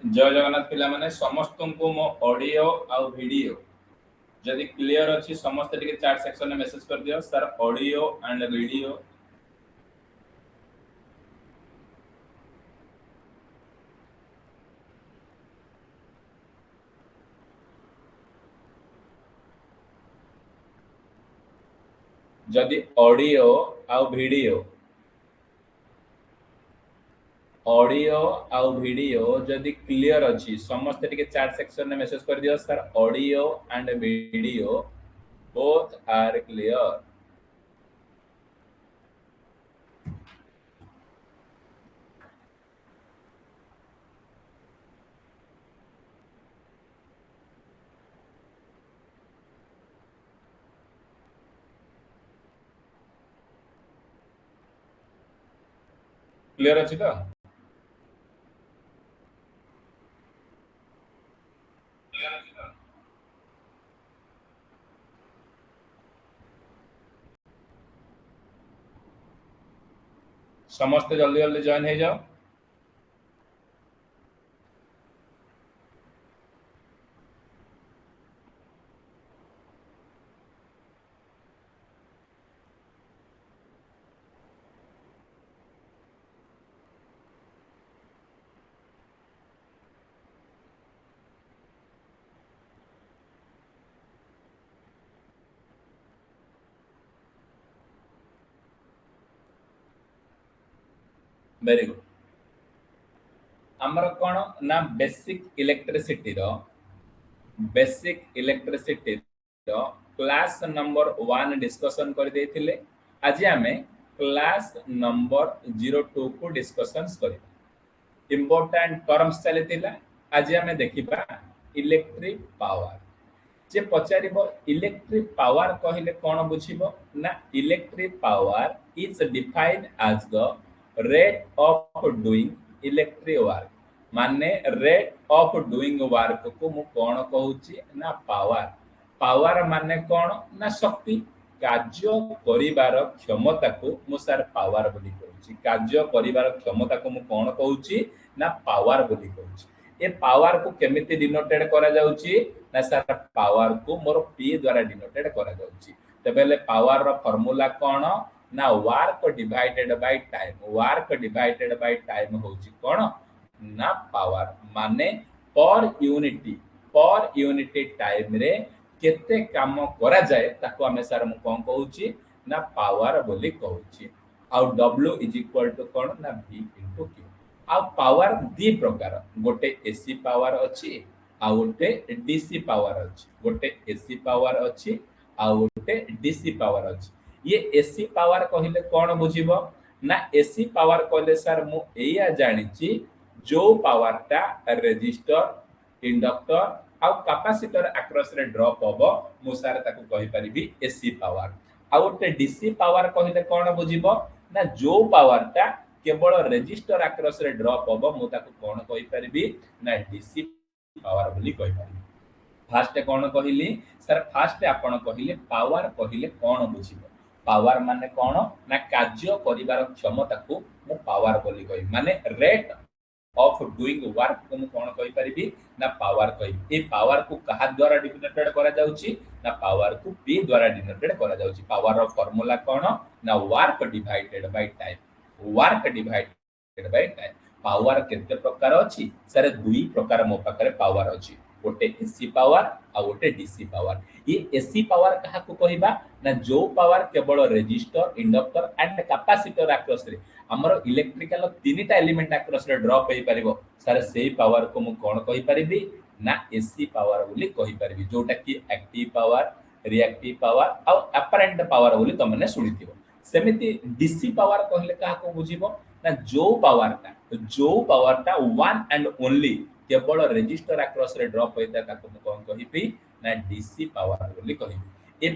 जय जगन्नाथ पिला माने समस्त को मो ऑडियो आ वीडियो जदि क्लियर अच्छी समस्त टिके चैट सेक्शन में मेसेज कर दियो सर ऑडियो एंड वीडियो जदि ऑडियो आ वीडियो जदि क्लियर अच्छी समस्त टिके चैट सेक्शन में मेसेज कर दियो sir audio and video both are clear. Clear अच्छी तो समस्त जल्दी जल्दी जॉइन हो जाओ। Very good. आमर कौन ना basic electricity class number 1 discussion कर देथिले। आज आमे क्लास नंबर 02 को डिस्कशन करिबा। इंपोर्टेंट टर्म्स चलिथिला। आज आमे देखिबा इलेक्ट्रिक पावर। जे पचारिबो इलेक्ट्रिक पावर कहिले कोन बुझिबो ना electric power is defined as the rate of doing electric work. माने रेट ऑफ डूइंग वर्क को मु कोन कहूची ना पावर। पावर माने कोन ना शक्ति। कार्य करिवार क्षमता को मु सर पावर बोली कहूची। कार्य करिवार क्षमता को मु कोन कहूची ना पावर बोली कहूची। ए पावर को केमिति डिनोटेड करा जाउची ना सर पावर को मोर पी द्वारा डिनोटेड करा जाउची। तबेले पावर रो फार्मूला कोन ना work divided by time. Work divided by time होची कोन ना पावर माने पर यूनिटी टाइम रे केते काम करा जाए ताको हमें सर मु कोन कहूची ना पावर बोली कहूची। आ w इज इक्वल टू कोन ना v इनटू q। आ पावर दी प्रकार गोटे एसी पावर अछि आ गोटे डीसी पावर अछि। गोटे एसी पावर अछि आ गोटे डीसी पावर अछि। ये एसी पावर कहिले कोन बुझिबो ना एसी पावर कहले सर मु एया जानिची जो पावर टा रेजिस्टर इंडक्टर आ कैपेसिटर अक्रॉस रे ड्रॉप होबो मु सर ताको कहि परिबी एसी पावर। आ गोटे डीसी पावर कहिले कोन बुझिबो ना जो पावर टा केवल रेजिस्टर अक्रॉस रे ड्रॉप होबो मु ताको कोन कहि परिबी ना डीसी पावर बोली कहि परिबी। फास्ट कोन कहिली सर फास्ट आपण कहिले पावर कहिले कोन बुझिबो। पावर माने कोन ना कार्य करिवार क्षमता को मु पावर बोली कहि माने रेट ऑफ डूइंग वर्क को मु कोन कहि परिबी ना पावर कहि। ए पावर को कहा द्वारा डिनोटेड करा जाउची ना पावर को p द्वारा डिनोटेड करा जाउची। पावर रो फार्मूला कोन ना work divided by time. Work divided by time. Power केते प्रकार अछि सर दुई प्रकार मो पाखरे पावर अछि। गोटे एसी पावर आ गोटे डीसी पावर। ये एसी पावर कहा को कहिबा ना जो पावर केवल resistor inductor and capacitor across रे हमर इलेक्ट्रिकल तीनटा एलिमेंट अक्रॉस रे ड्रॉप होई परिबो सर सेही पावर को मु कोन कहि परिबी ना एसी पावर बोली कहि परिबी। जोटा कि एक्टिव पावर रिएक्टिव पावर आ अपरेंट पावर बोली तमने सुनिथिबो। सेमिति डीसी पावर कहले कहा को बुझिबो ना जो पावर टा वन एंड ओनली केवल रेजिस्टर अक्रॉस रे ड्रॉप होइता ताको मु कोन कहिबी ना डीसी पावर बोली कहिबी। ए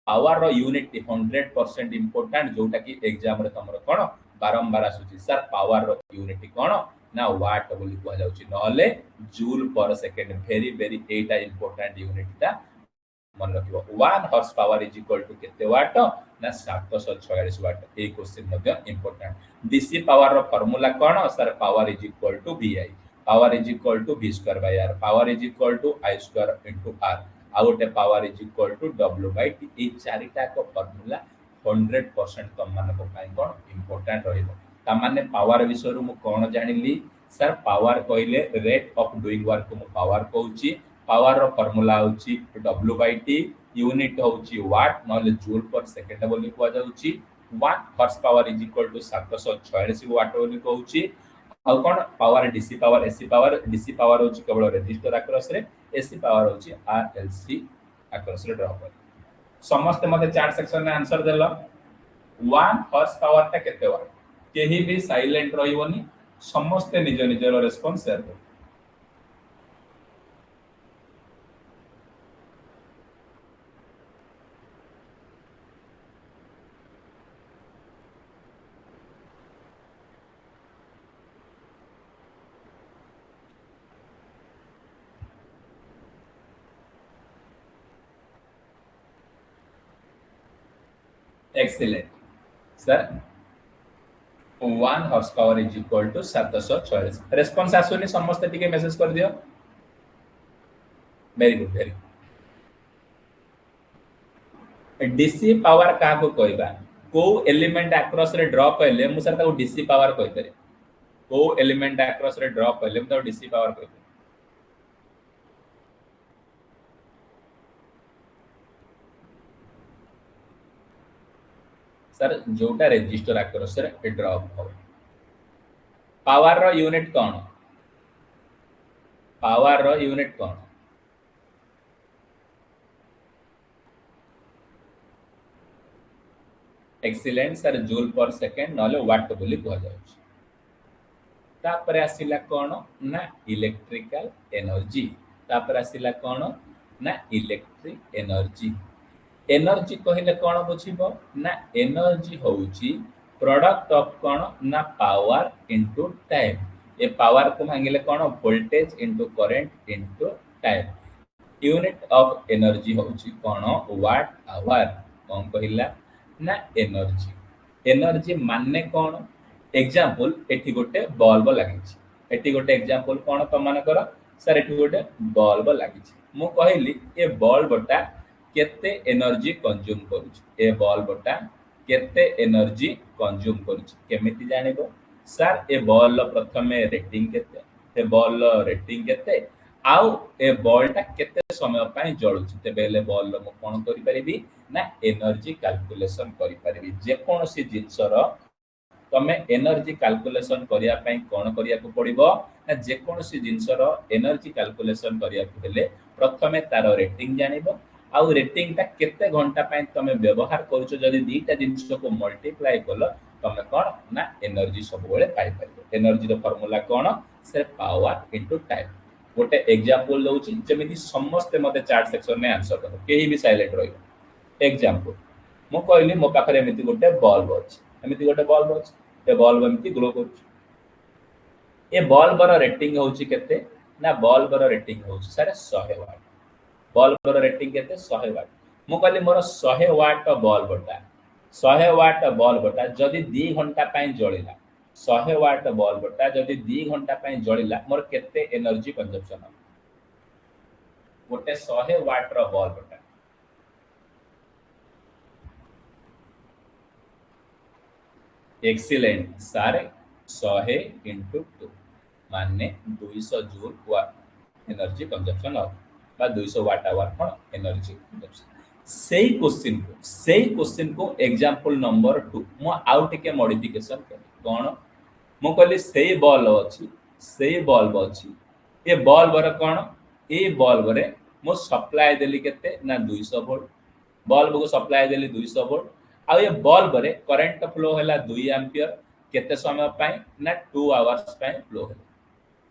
पावर रो यूनिट 100% इंपोर्टेंट जोटा कि एग्जाम रे तमरो कोन बारंबार आसुची सर पावर रो यूनिट कोन ना वाट बोली कहला जाउची नहले joule per second. Very very एटा इंपोर्टेंट यूनिट ता मन रखिबो। 1 horse power is equal to केते वाट ना 746 वाट। ए क्वेश्चन मध्ये इंपोर्टेंट। डीसी पावर रो फार्मूला कोन sir power is equal to vi। Power is equal to v square by r power is equal to i square into r आ गोटे power is equal to w by t ए चारिटा को formula 100% तम मानक पई कोन important रहइबो ता माने पावर विषय रु मु कोन जानिली सर पावर कहले रेट ऑफ डूइंग वर्क को पावर कहूची पावर रो फार्मूला होची w बाय t यूनिट होची वाट नले जूल पर सेकंड बोली को जाउची 1 horse power is equal to 746 watt बोली कहूची आ कोन पावर एसी पावर होची केवल रजिस्टर अक्रॉस रे एसी पावर होची आरएलसी अक्रॉस रे ड्रॉ कर समस्त मते चार सेक्शन में आंसर देलो 1 हॉर्स पावर ता केते वाट केही भी साइलेंट रहिबोनी समस्त निज निजर रेस्पॉन्स शेयर कर excellent sir 1 horse power is equal to 746 response आसुनी समस्त टिके मेसेज कर दियो वेरी गुड डीसी पावर का को कहबा को एलिमेंट अक्रॉस रे ड्रॉप हेले मु सर ता डीसी पावर कहि करे को एलिमेंट अक्रॉस रे ड्रॉप हेले मु ता डीसी पावर कहि सर जोटा रजिस्टर अक्रॉस रे ड्रॉप हो पावर रो यूनिट कोन पावर रो यूनिट कोन excellent sir joule per second नले वाट बोली कह जाउछ तापर आसिला कोन ना इलेक्ट्रिकल एनर्जी तापर आसिला कोन ना इलेक्ट्रिक एनर्जी एनर्जी कहले कोन बुझिबो ना एनर्जी होउची प्रोडक्ट ऑफ कोन ना पावर इनटू टाइम ए पावर को मांगले कोन voltage into current into time unit of energy होउची कोन वाट आवर कोन कहिला ना एनर्जी एनर्जी मानने कोन एग्जांपल एठी गोटे बल्ब लागिछि एठी गोटे एग्जांपल कोन त मान कर सर एठी गोटे बल्ब लागिछि मु कहिली ए बल्बटा केते एनर्जी कंज्यूम करूछ ए बल्बटा केते एनर्जी कंज्यूम करूछ केमिति जानिबो सर ए बल्ब प्रथमे रेटिंग केते ए बल्ब रेटिंग केते आउ ए बल्बटा केते समय पय जळुछ तेबेले बल्ब मु कोन करि परिबी ना एनर्जी कैलकुलेशन करि परिबी जे कोनोसी जिंसर तमे एनर्जी कैलकुलेशन करिया पय कोन करिया को पड़िबो ना जे कोनोसी जिंसर एनर्जी कैलकुलेशन करिया को हेले प्रथमे तार रेटिंग जानिबो आउ रेटिंग ता केते घंटा पय तमे व्यवहार करूछ जदी दीटा जिंस को मल्टीप्लाई कलो तमे कोन ना एनर्जी सब बेले पाई परिबो एनर्जी रो फार्मूला कोन से पावर इनटू टाइम गोटे एग्जांपल दउची जेमिति समस्त मते चार्ट सेक्शन में आंसर करो केही भी साइलेंट रहिबो एग्जांपल मु कहली मो पाखरे एमिति गोटे बल्ब अछि एमिति गोटे बल्ब अछि ए बल्ब एमिति ग्लो करूछ ए बल्ब रो रेटिंग होउची केते ना बल्ब रो रेटिंग होउची सर 100 वाट बल्ब रो रेटिंग केते 100 वाट मु कहली मोर 100 वाट बल्बटा 100 वाट बल्बटा जदी 2 घंटा पय जळिला 100 वाट बल्बटा जदी 2 घंटा पय जळिला मोर केते एनर्जी कंजम्पशन गोटे 100 वाट रो बल्बटा एक्सीलेंट सारे 100 into 2 माने 200 जूल वाट एनर्जी कंजम्पशन हो बा 200 वाट आवर कोन एनर्जी कंजम्पशन सेही क्वेश्चन को एग्जांपल नंबर 2 मो आउट के मॉडिफिकेशन कर कोन मो कहली सेही बल्ब अछि ए बल्ब रे कोन ए बल्ब रे मो सप्लाई देली केते ना 200 वोल्ट बल्ब को सप्लाई देली 200 वोल्ट आ ये बल्ब रे करंट फ्लो हैला 2 एंपियर केते समय पय ना 2 आवर्स पय फ्लो हैला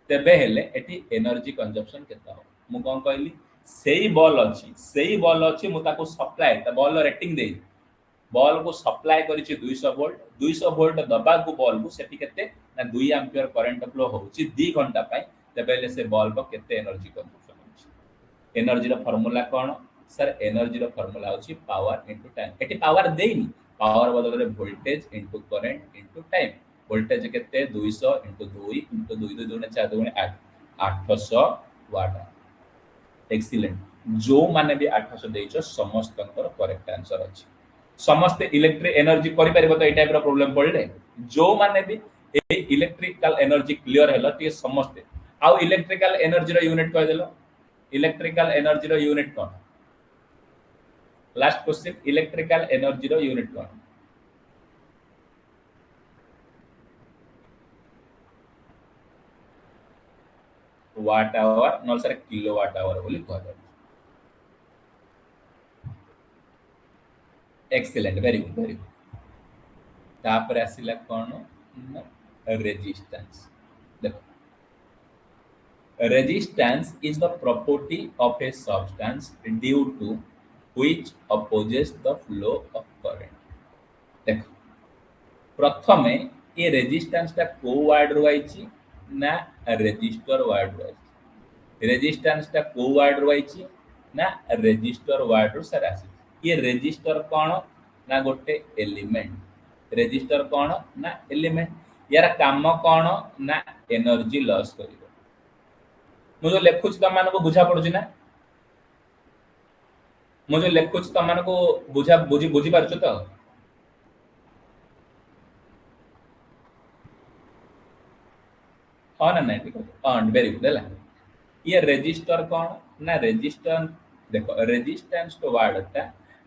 तेबे हेले एटी एनर्जी कंजम्पशन केता हो मु कोन कहली सेही बॉल अछि मु ताको सप्लाई त बॉल रेटिंग देई बॉल को सप्लाई करिछि 200 वोल्ट दबा को बॉल को सेठी केते ना 2 एंपियर करंट फ्लो होछि 2 घंटा पय तेबेले से बल्ब केते एनर्जी कंजम्पशन होछि एनर्जी रो फार्मूला कोन सर एनर्जी रो फार्मूला होछि पावर इनटू टाइम एटी पावर देइनी पावर बदल रे voltage into current into time voltage केते 200 इनटू 2 इनटू 2 2 4 2 8 800 वाट। एक्सीलेंट। जो माने भी 800 देइछो समस्त करेक्ट आंसर अछि। समस्त इलेक्ट्रिक एनर्जी करि परिबो तो ए टाइप रो प्रॉब्लम पड़ले जो माने भी ए इलेक्ट्रिकल एनर्जी क्लियर हैला ती समस्त आउ इलेक्ट्रिकल एनर्जी रो यूनिट कह देलो। इलेक्ट्रिकल एनर्जी रो यूनिट कोन? लास्ट क्वेश्चन इलेक्ट्रिकल एनर्जी रो यूनिट कोन? वाट आवर न सर किलोवाट आवर बोली कह। Excellent very good very good. तापर आसिला कोन रेजिस्टेंस। देखो resistance is the property of a substance due to which opposes the flow of current। देखो प्रथमे ये resistance टा को वर्ड रो आइची ना रेजिस्टर वर्ड रो आइची। रेजिस्टेंस टा को वर्ड रो आइची ना रेजिस्टर वर्ड रो सर आसी। ये रेजिस्टर कोन ना गोटे एलिमेंट। रेजिस्टर कोन ना एलिमेंट। यार काम कोन ना एनर्जी लॉस करिवो। मुझे लेखुच तम मानको बुझा पड़ुची ना? मुझे लेखुच तम मानको बुझा बुझी बुझी पारछु तो? हां ना नहीं ठीक है। हां वेरी गुड है। ये रेजिस्टर कोन ना रेजिस्टेंस। देखो रेजिस्टेंस तो वर्ड था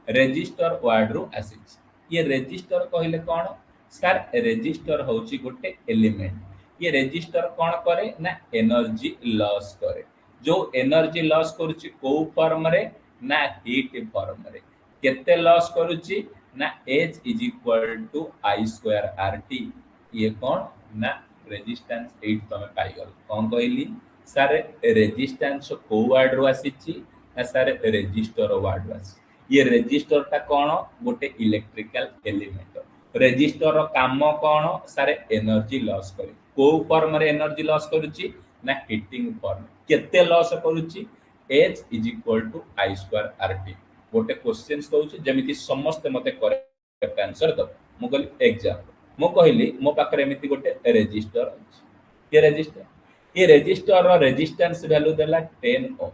रेजिस्टर वर्ड रो आसीच। ये रेजिस्टर कहले कोन सर रेजिस्टर होची गोटे एलिमेंट। ये रेजिस्टर कोन करे ना एनर्जी लॉस करे। जो एनर्जी लॉस करूची को फॉर्म रे ना हीट फॉर्म रे। केते लॉस करूची ना H is equal to I square RT। ये कोन ना रेजिस्टेंस 8 तमे पाई गल। कोन कहली सर रेजिस्टेंस को वर्ड रो आसीची ना सर रेजिस्टर वर्ड रो आसी। ये रेजिस्टर ता कोन गोटे इलेक्ट्रिकल एलिमेंट। रेजिस्टर रो काम कोन सर एनर्जी लॉस करी। को फॉर्म रे एनर्जी लॉस करूची ना हीटिंग फॉर्म। केते लॉस करूची H is equal to I square RT। गोटे क्वेश्चंस दोची जेमिति समस्त मते करेक्ट आंसर दो। मु कहली एग्जांपल मु कहली मो पाखरे एमिति गोटे रेजिस्टर अछि। ये रेजिस्टर ये रेजिस्टर रो रेजिस्टेंस वैल्यू देला 10 ओम।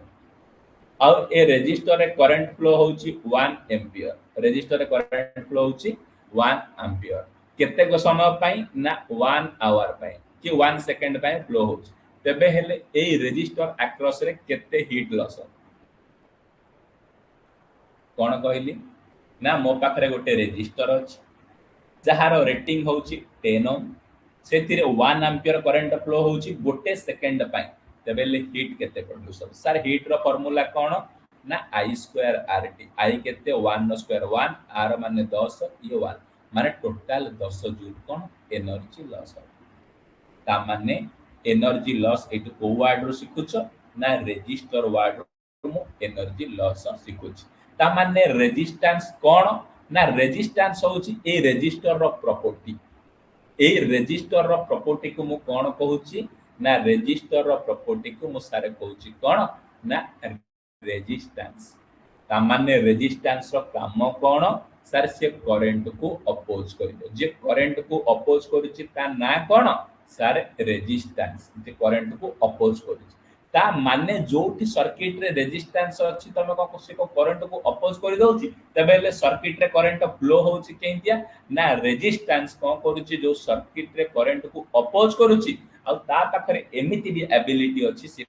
और ए रेजिस्टर रे करंट फ्लो होची 1 एम्पियर। रेजिस्टर रे करंट फ्लो होची 1 एम्पियर। केते को समय पई ना 1 आवर पई कि 1 सेकंड पई फ्लो होची। तबे हेले ए रेजिस्टर अक्रॉस रे केते हीट लॉस हो कोन कहली ना मो पाखरे गोटे रेजिस्टर अछि जहार रेटिंग होची 10 ओम। सेथिरे 1 एम्पियर करंट फ्लो होची गोटे सेकंड पई। तबेले हीट केते प्रोड्यूस हो सर हीट रो फार्मूला कोन ना I स्क्वायर RT। I केते 1 नो स्क्वायर 1 R माने 10 ये 1 माने टोटल 10 जूल कोन एनर्जी लॉस हो। ता माने एनर्जी लॉस एटु को वर्ड रो सिखुछ ना रेजिस्टर वर्ड रो मु एनर्जी लॉस सिखुछ। ता माने रेजिस्टेंस कोन ना रेजिस्टेंस होची ए रेजिस्टर रो प्रॉपर्टी। ए रेजिस्टर रो प्रॉपर्टी को मु कोन कहूची ना रेजिस्टर रो प्रॉपर्टी को मु सारे कहूची कोन ना रेजिस्टेंस। ता माने रेजिस्टेंस रो काम कोन सर से करंट को अपोज करिवो। जे करंट को अपोज करूची ता ना कोन सर रेजिस्टेंस। जे करंट को अपोज करूची ता माने जोठी सर्किट रे रेजिस्टेंस अछि तमे को से को करंट को अपोज करि दउची तबेले सर्किट रे करंट फ्लो होची केंतिया ना रेजिस्टेंस को करूची जो सर्किट रे करंट को अपोज करूची आ ता पाखरे एमिति भी एबिलिटी अछि से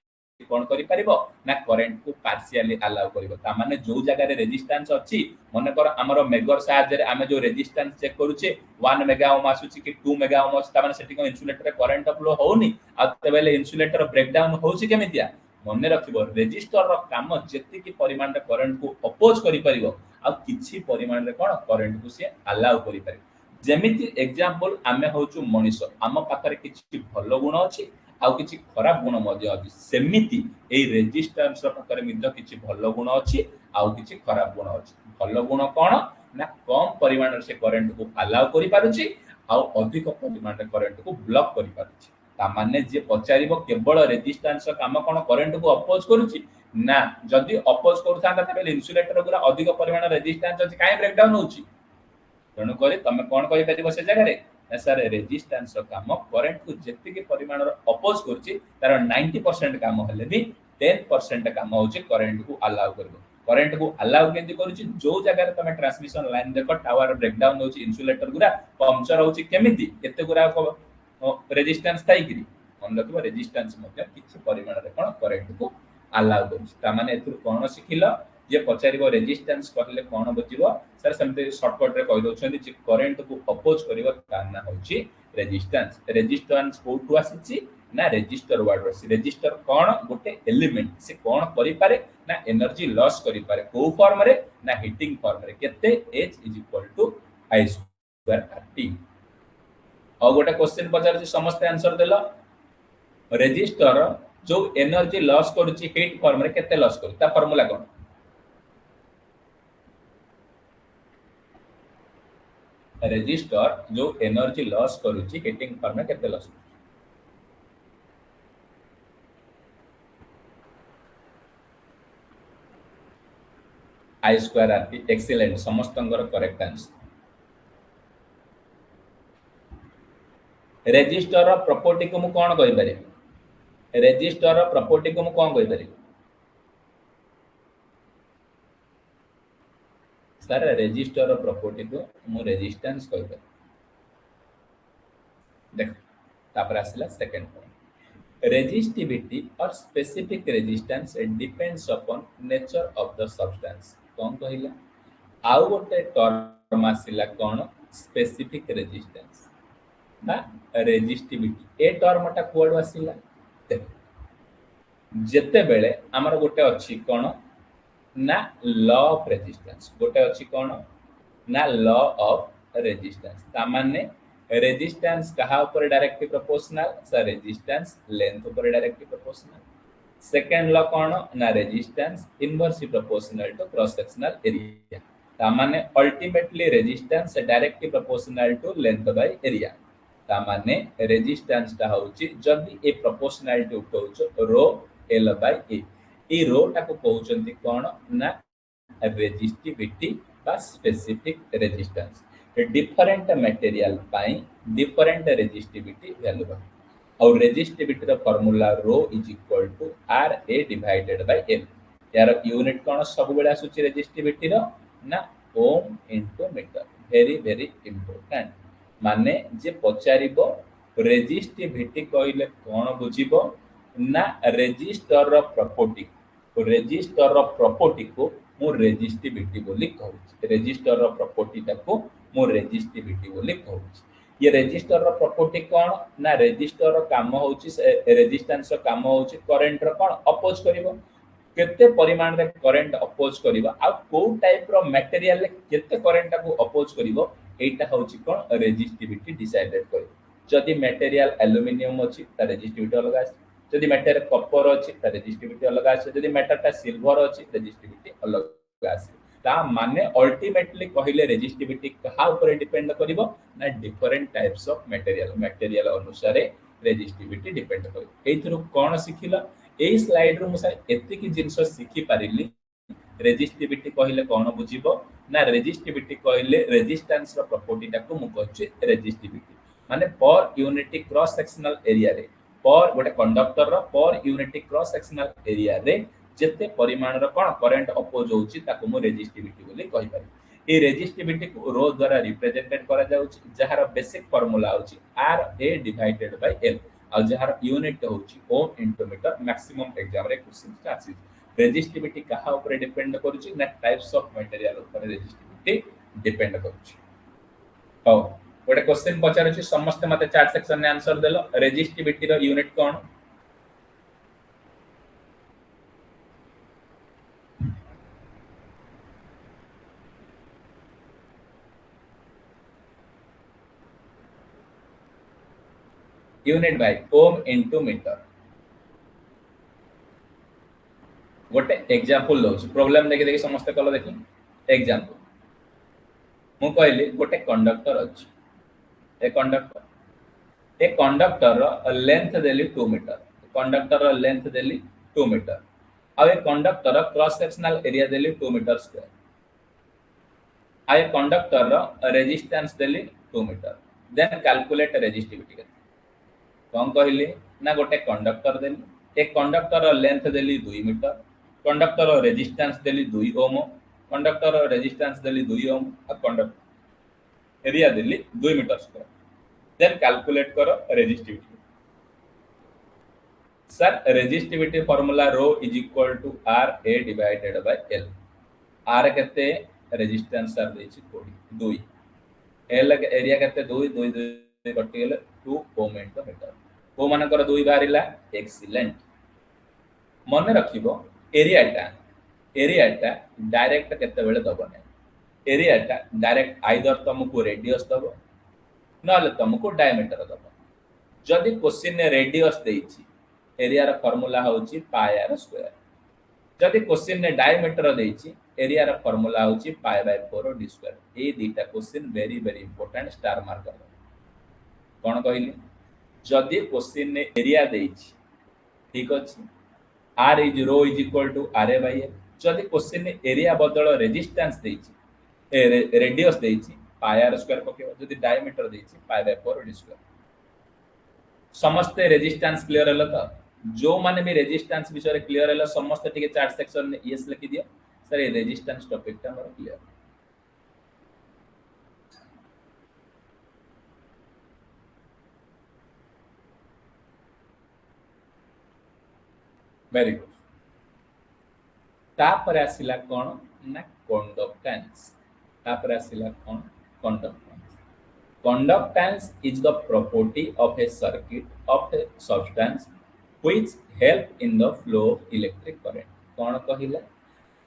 कोन करि परिबो ना करंट को पार्शियली अलाउ करिवो। ता माने जो जगह रे रेजिस्टेंस अछि मने कर हमरो मेगर साहाय्य रे आमे जो रेजिस्टेंस चेक करूचे 1 मेगा ओम आसुची कि 2 मेगा ओम अछि ता माने सेठी को इन्सुलेटर रे करंट फ्लो होउनी आ तबेले इन्सुलेटर ब्रेकडाउन होउची केमितिया मने रखिबो रेजिस्टर रो काम जेति कि परिमाण रे करंट को अपोज करि परिबो आ किछि परिमाण रे कोन करंट को से अलाउ करि परिबो। जेमिति एग्जांपल आमे होचु मनीष आम पाखरे किछि भलो गुण अछि आ किछि खराब गुण मध्ये अछि सेमिति ए रेजिस्टेंस रो पाखरे मिद्द किछि भलो गुण अछि आ किछि खराब गुण अछि। भलो गुण कोन ना कम परिमाण रे से करंट को अलाउ करि पारुछि आ अधिक परिमाण रे करंट को ब्लॉक करि पारुछि। ता माने जे पचारिबो केवल रेजिस्टेंस रो काम कोन करंट को अपोज करूछि ना जदि अपोज करथांता तबे इन्सुलेटर गुरा अधिक परिमाण रेजिस्टेंस अछि काहे ब्रेकडाउन होउछि। तेणु करी तमे कोन कहि परिबो से जगह रे सर रेजिस्टेंस काम करंट को जेतिक परिमाण अपोज करछि तार 90% काम हेले भी 10% काम होछि करंट को अलाउ करबो करंट को अलाउ केंति करूछि जो जगह रे तमे ट्रांसमिशन लाइन देखो टावर ब्रेकडाउन होछि इन्सुलेटर गुरा पंक्चर होछि केमिति केते गुरा रेजिस्टेंस थाई कि मन रखिबो रेजिस्टेंस मध्ये किछि परिमाण रे कोन करंट को अलाउ करूछि ता माने एतु कोन सिखिलो जे पचारिबो रेजिस्टेंस कहले कोन बुझिबो सर सेमते शॉर्टकट रे कहि दोछन्ती जे करंट को अपोज करिवो ता ना होछि रेजिस्टेंस रेजिस्टेंस कोठु आसीछि ना रेजिस्टर वर्ड रसी रेजिस्टर कोन गोटे एलिमेंट से कोन करि पारे ना एनर्जी लॉस करि पारे को फॉर्म रे ना हीटिंग फॉर्म रे केते H = I स्क्वायर RT और गोटे क्वेश्चन पचार छी समस्त आंसर देलो रेजिस्टर जो एनर्जी लॉस करूची हीट फॉर्म रे केते लॉस करू ता फार्मूला कोन रेजिस्टर जो एनर्जी लॉस करूची हीटिंग फॉर्म में केते loss I square RT excellent समस्तंगर करेक्ट आंसर रेजिस्टर रो प्रॉपर्टी को मु कोन कहि पारे रेजिस्टर रो प्रॉपर्टी को मु कोन कहि पारे सर रेजिस्टर रो प्रॉपर्टी को मु रेजिस्टेंस कहि पारे देख तापर आसला सेकंड पॉइंट रेजिस्टिविटी और specific resistance depends upon nature of the substance कोन कहिला आउ गोटे टर्म आसला कोन स्पेसिफिक रेजिस्टेंस ना रेजिस्टिविटी ए टर्मटा कोड आसला जेते बेले हमर गोटे अछि कोन ना लॉ ऑफ रेजिस्टेंस गोटे अछि कोन ना लॉ ऑफ रेजिस्टेंस ता माने रेजिस्टेंस कहा ऊपर directly proportional sir resistance length ऊपर डायरेक्टली प्रोपोर्शनल सेकंड लॉ कोन ना resistance inversely proportional to cross sectional area ता माने ultimately resistance directly proportional to length by area ता माने रेजिस्टेंस ता होची जदी ए प्रोपोर्शनलिटी उठौछ रो एल बाय ए ए रो टा को कहउचंती कोन ना रेजिस्टिविटी बा स्पेसिफिक रेजिस्टेंस डिफरेंट मटेरियल पाई डिफरेंट रेजिस्टिविटी वैल्यू बा और रेजिस्टिविटी रो formula rho = RA divided by L यार यूनिट कोन सब बेला सुची रेजिस्टिविटी रो ना ohm into metre very very important माने जे पचारिबो रेजिस्टिविटी कहिले कोन बुझिबो ना रेजिस्टर रो प्रॉपर्टी को मु रेजिस्टिविटी बोली कहूची रेजिस्टर रो प्रॉपर्टी को मु रेजिस्टिविटी बोली कहूची ये रेजिस्टर रो प्रॉपर्टी कोन ना रेजिस्टर रो काम होची रेजिस्टेंस रो काम होची करंट रो कोन अपोज करिवो केते परिमाण रे करंट अपोज करिवो आ को टाइप रो मटेरियल ले केते करंट को अपोज करिवो एटा होची कोन रेजिस्टिविटी डिसाइडेड करिवो जदी मटेरियल एल्युमिनियम अछि त रेजिस्टिविटी अलग आसी जदी मैटर कॉपर अछि त रेजिस्टिविटी अलग आसी जदी मैटरटा सिल्वर अछि रेजिस्टिविटी अलग आसी ता माने अल्टीमेटली कहिले रेजिस्टिविटी कहा ऊपर डिपेंड करिवो ना डिफरेंट टाइप्स ऑफ मटेरियल अनुसार रेजिस्टिविटी डिपेंड करिवो एथरो कोन सिखिला एई स्लाइड रो मुसा एति की जिंस सिखि पारिली रेजिस्टिविटी कहिले कोन बुझिबो ना रेजिस्टिविटी कहिले रेजिस्टेंस रो प्रॉपर्टी ता को मु कहछि रेजिस्टिविटी माने per unit cross sectional area रे पर गोटे कंडक्टर रो per unit cross sectional area रे जेते परिमाण रो कोन करंट अपोज होउची ताको मु रेजिस्टिविटी बोली कहि पारि ए रेजिस्टिविटी को रो द्वारा रिप्रेजेंटेड करा जाउची जहार बेसिक फार्मूला होउची RA डिवाइडेड बाय L आ जहार यूनिट होउची ओम इनटू मीटर मैक्सिमम एग्जाम रे क्वेश्चन आसी रेजिस्टिविटी कहा ऊपर डिपेंड करूची ना टाइप्स ऑफ मटेरियल ऊपर रेजिस्टिविटी डिपेंड करूची हो गोटे क्वेश्चन पचार समस्त मते चार्ट सेक्शन ने आंसर देलो रेजिस्टिविटी रो यूनिट कोन यूनिट बाय ओम इनटू मीटर गोटे एग्जांपल लो प्रॉब्लम देखि देखि समस्त कलो देखि एग्जांपल मु कहली गोटे कंडक्टर अछि ए कंडक्टर रो लेंथ देली 2 मीटर कंडक्टर रो लेंथ देली 2 मीटर आ ए कंडक्टर रो क्रॉस सेक्शनल एरिया देली 2 मीटर स्क्वायर आ ए कंडक्टर रो रेजिस्टेंस देली 2 मीटर देन कैलकुलेट रेजिस्टिविटी कौन कहली ना गोटे कंडक्टर देली एक कंडक्टर लेंथ देली 2 मीटर कंडक्टर रेजिस्टेंस देली 2 ओम कंडक्टर रेजिस्टेंस देली 2 ओम और कंडक्टर एरिया देली 2 मीटर स्क्वायर देन कैलकुलेट करो resistivity sir resistivity formula rho is equal to R A divided by L R केते रेजिस्टेंस सर देछि 2 L area केते 2 2 2 कटि गेले 2 ओम इनटू मीटर को मानकर 2 बाहरिला एक्सीलेंट मन रखिबो एरियाटा डायरेक्ट केते बेले दबो नै एरियाटा डायरेक्ट आइदर तुमको रेडियस दबो नले तुमको डायमीटर दबो जदि क्वेश्चन ने रेडियस देछि एरिया रा फार्मूला होछि पाई आर स्क्वायर जदि क्वेश्चन ने डायमीटर देछि एरिया रा फार्मूला होछि पाई बाय 4 डी स्क्वायर ए दीटा question very very important star mark कर कोन कहली जदि क्वेश्चन ने एरिया देछि ठीक अछि r is rho is equal to r by l जदि क्वेश्चन ने एरिया बदल रेजिस्टेंस देछि रेडियस देछि पाई आर स्क्वायर पकेबो जदि डायमीटर देछि पाई बाय 4 डी स्क्वायर समस्त रेजिस्टेंस क्लियर हला त जो माने भी रेजिस्टेंस विषय क्लियर हला समस्त टिके चार्ट सेक्शन में यस लिखि दियो सर ये रेजिस्टेंस टॉपिक ता हमर क्लियर वेरी गुड तापर आसिला कोन ना कंडक्टेंस तापर आसिला कोन conductance conductance is the property of a circuit of a substance which help in the flow of electric current कोन कहिला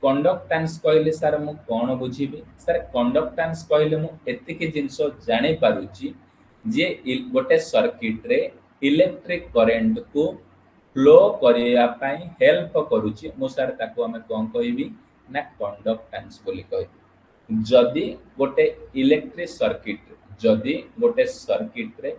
कंडक्टेंस कहले सर मु कोन बुझिबी सर कंडक्टेंस कहले मु एति के जिंस जानि पारुची जे गोटे सर्किट रे इलेक्ट्रिक करंट को फ्लो करिया पई हेल्प करूची मु सर ताको हमें कोन कहिबी ना कंडक्टेंस बोली कहबी जदी गोटे इलेक्ट्रिक सर्किट जदी गोटे सर्किट रे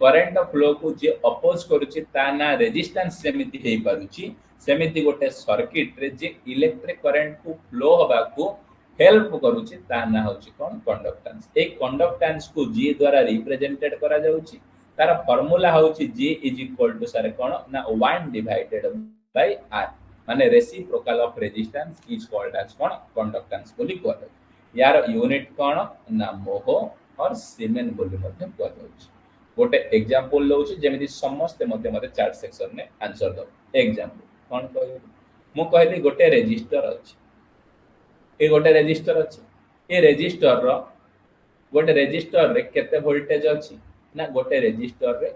करंट फ्लो को जे अपोज करूची ता ना रेजिस्टेंस सेमिति हे पारुची सेमिति गोटे सर्किट रे जे इलेक्ट्रिक करंट को फ्लो होबा को हेल्प करूची ता ना होची कोन कंडक्टेंस ए कंडक्टेंस को जी द्वारा रिप्रेजेंटेड करा जाउची तार फार्मूला होची G is equal to sir कोन ना 1 डिवाइडेड बाय R माने reciprocal of resistance is called as कोन कंडक्टेंस बोली कहल यार यूनिट कोन ना मोह और सीमेन बोली मध्ये कहल गोटे एग्जांपल लउची जेमिति समस्त मते चार्ट सेक्शन में आंसर दो एग्जांपल कोन कहल मु कहली गोटे रेजिस्टर अछि ए गोटे रेजिस्टर अछि ए रेजिस्टर रो गोटे रेजिस्टर रे केते वोल्टेज अछि ना गोटे रेजिस्टर रे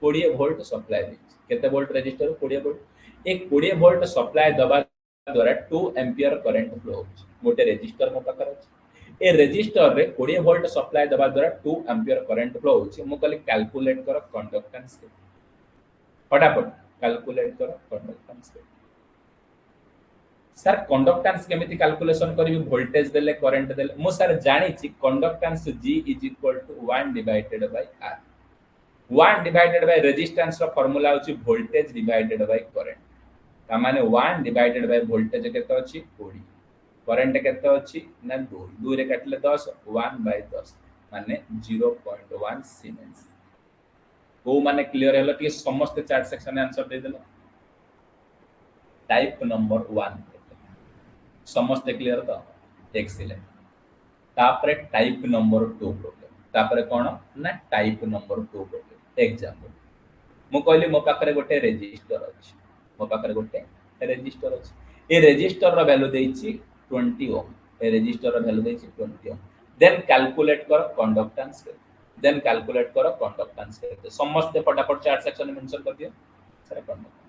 20 वोल्ट सप्लाई दिछि केते वोल्ट रेजिस्टर 20 वोल्ट एक 20 वोल्ट सप्लाई दबा द्वारा 2 एंपियर करंट फ्लो होछि गोटे रेजिस्टर मो पाकर अछि ए रेजिस्टर रे 20 वोल्ट सप्लाई दबा द्वारा 2 एंपियर करंट फ्लो होछि मो कहली कैलकुलेट करो कंडक्टेंस के फटाफट कैलकुलेट करो कंडक्टेंस के सर कंडक्टेंस केमिति कैलकुलेशन करिवि वोल्टेज देले करंट देले मो सर जानि छि conductance G is equal to 1 divided by R 1 divided by resistance रो फार्मूला होछि वोल्टेज डिवाइडेड बाय करंट ता माने 1 डिवाइडेड बाय वोल्टेज केते अछि 20 करंट केते अछि ना 2 2 रे काटले 10 1 बाय 10 माने 0.1 सीमेंस को माने क्लियर हेलो कि समस्त चार्ट सेक्शन में आंसर दे देलो टाइप नंबर 1 समस्त क्लियर तो एक्सीलेंट तापरे टाइप नंबर 2 प्रॉब्लम तापरे कोन ना टाइप नंबर 2 प्रॉब्लम एग्जांपल मु कहली मो पाखरे गोटे रेजिस्टर अछि मो पाखरे गोटे रेजिस्टर अछि ए रेजिस्टर रो वैल्यू देछि 20 ओम ए रेजिस्टर रो वैल्यू देछि 20 ओम देन कैलकुलेट करो कंडक्टेंस देन कैलकुलेट करो कंडक्टेंस समस्त फटाफट चार्ट सेक्शन में मेंशन कर दियो sir conductance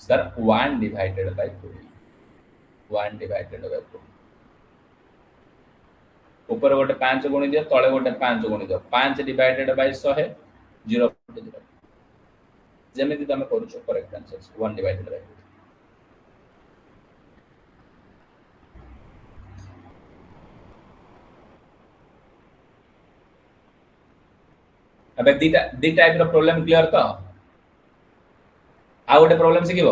sir 1 divided bye 20 1 divided bye 20 ऊपर गोटे 5 गुणी दियो तळे गोटे 5 गुणी दियो 5 डिवाइडेड बाय 100 0.0 जेमिति तमे करूछो करेक्ट आंसर 1 डिवाइडेड बाय 20 अबे दी टाइप रो प्रॉब्लम क्लियर तो आ गोटे प्रॉब्लम सिखिबो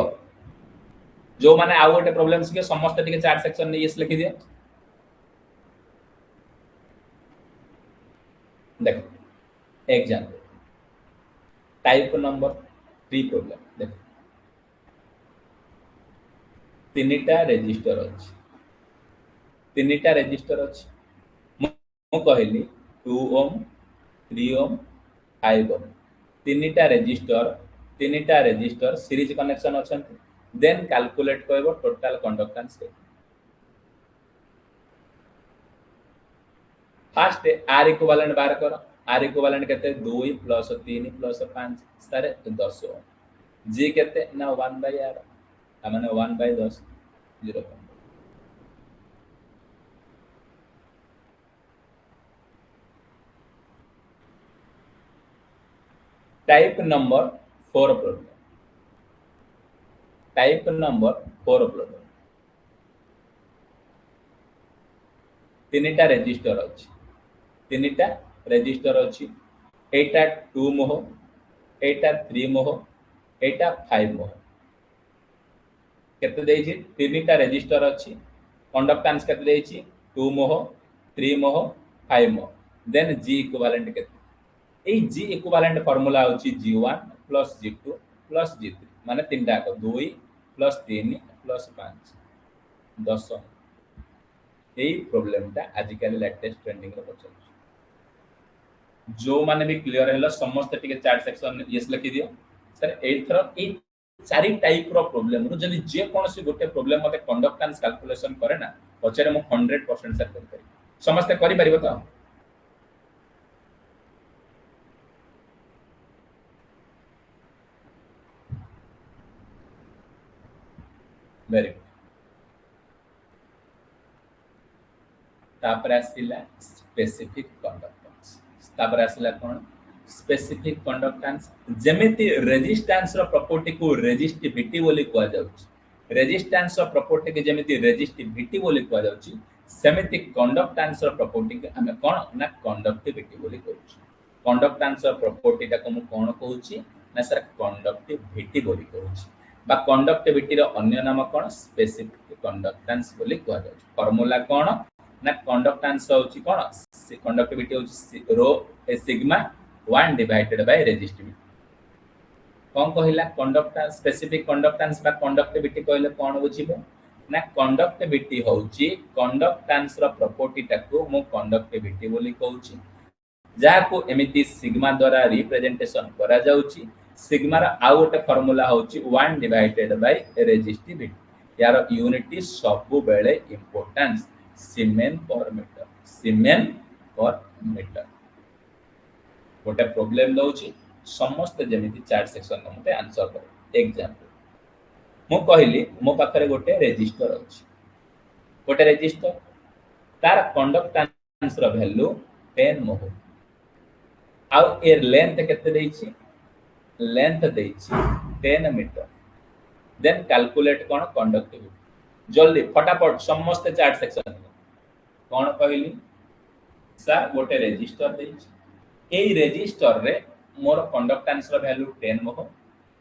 जो माने आउ गोटे प्रॉब्लम के समस्त टिके चार्ट सेक्शन ने यस लिखि दियो देखो एग्जांपल टाइप नंबर 3 प्रॉब्लम देखो तीनटा रजिस्टर अछि तीनटा रजिस्टर अछि मु कहली 2 ओम 3 ओम 5 ओम तीनटा रजिस्टर सीरीज कनेक्शन अछंती देन कैलकुलेट करबो टोटल कंडक्टेंस के फास्ट आर इक्विवेलेंट बाहर करो आर इक्विवेलेंट केते 2 + 3 + 5 सारे 10 ओम जी केते ना 1/r माने 1/10 0 type number 4 problem type number 4 problem तीनटा रजिस्टर अछि तीनटा रजिस्टर अछि एटा 2 मोह एटा 3 मोह एटा 5 मोह केते देछि तीनटा रजिस्टर अछि कंडक्टेंस केते देछि 2 मोह 3 मोह 5 मोह देन जी इक्विवेलेंट केते ए जी इक्विवेलेंट फार्मूला होछि G1 + G2 + G3 माने तीनटा को 2 + 3 + 5 10 यही प्रोब्लेमटा आजिकल लेटेस्ट ट्रेंडिंग रे पचल जो माने भी क्लियर हैला समस्त टिके चार्ट सेक्शन यस लिखि दियो सर एथर ए चारि टाइप रो प्रॉब्लम रो जदि जे कोनसी गोटे प्रॉब्लम मते कंडक्टेंस कैलकुलेशन करे ना पछरे मु 100% सर कर पारि समस्त करि परिबो त वेरी गुड तापर आसिला स्पेसिफिक कंडक्टेंस तापर आसिला कोन स्पेसिफिक कंडक्टेंस जेमिति रेजिस्टेंस रो प्रॉपर्टी को रेजिस्टिविटी बोली कुआ जाउची रेजिस्टेंस रो प्रॉपर्टी के जेमिति रेजिस्टिविटी बोली कुआ जाउची सेमिति कंडक्टेंस रो प्रॉपर्टी के हमें कोन ना कंडक्टिविटी बोली कहउची कंडक्टेंस रो प्रॉपर्टी ता को मु कोन कहउची ना सर कंडक्टिविटी बोली कहउची बा कंडक्टिविटी रो अन्य नाम कोन स्पेसिफिक कंडक्टेंस बोली कुआ जाउची फार्मूला कोन ना कंडक्टेंस होची कोन कंडक्टिविटी होची रो ए सिग्मा 1 डिवाइडेड बाय रेजिस्टिविटी कौन कहला कंडक्टेंस स्पेसिफिक कंडक्टेंस बा कंडक्टिविटी कहले कोन बुझिबो ना कंडक्टिविटी होची कंडक्टेंस रो प्रॉपर्टी टाको मु कंडक्टिविटी बोली कहउची जाको एमिति सिग्मा द्वारा रिप्रेजेंटेशन करा जाउची सिग्मा रा आउ गोटे फार्मूला होची 1 डिवाइडेड बाय रेजिस्टिविटी यार यूनिट सब बेले इंपोर्टेंस सीमेन पर मीटर गोटे प्रॉब्लम दउची समस्त जेमिति चार्ट सेक्शन मते आंसर कर एग्जांपल मु कहली मो पाखरे गोटे रजिस्टर अछि गोटे रजिस्टर तार कंडक्टेंस रो वैल्यू 10 मोह आउ एर लेंथ केते देछि लेंथ देछि 10 मीटर देन कैलकुलेट कोन कंडक्टिविटी जल्दी फटाफट समस्त चार्ट सेक्शन कोन कहली सर गोटे रजिस्टर देछि एई रजिस्टर रे मोर कंडक्टेंस रो वैल्यू 10 मोह